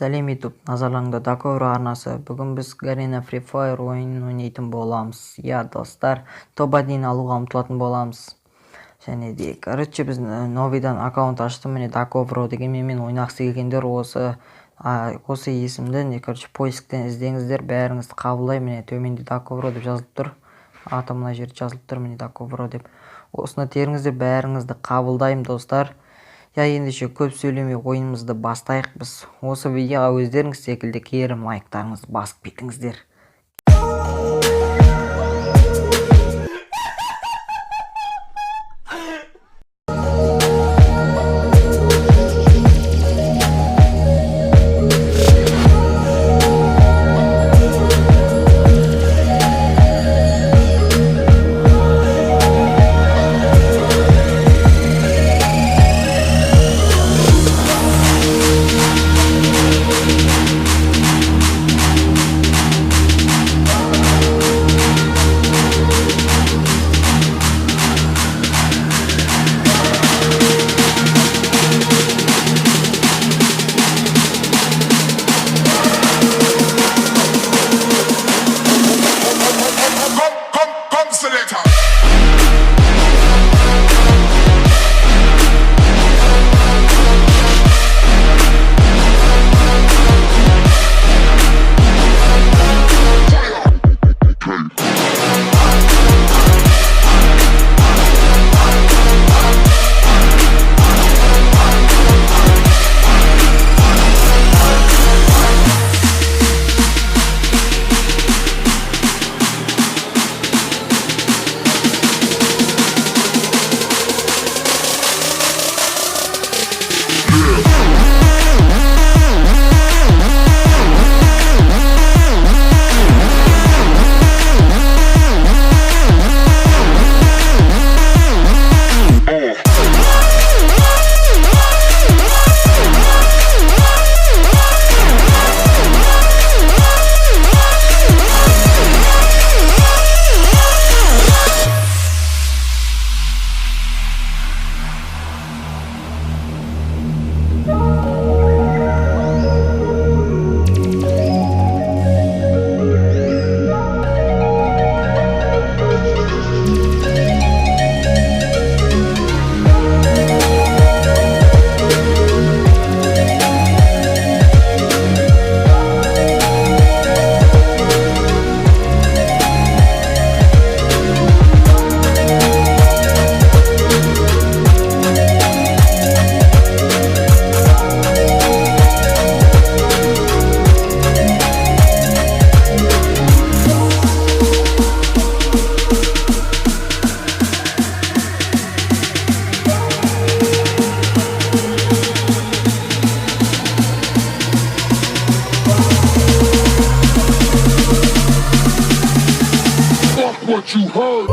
Сәлем YouTube, назарларыңда Доковро арнасы. Бүгін біз Гарена Free Fire ойынын ойнайтын боламыз. Достар, топ 1 алуға ұмтылатын боламыз. Және де, біз новидан аккаунт аштым, міне Доковро деген мен ойнақсы келгендер осы есімді, поисктен іздеңіздер, бәріңізді қабылдай, міне төменде Доковро деп жазылып тұр. Мына жерде жазылып тұр, міне Доковро деп. Осыны теріңіздер, бәріңізді қабылдайым, достар. Ендеше көп сөйлемей ойынымызды бастайық біз. Осы видеоға өздеріңіз секілді кері лайктарыңызды басып кетіңіздер. What you heard.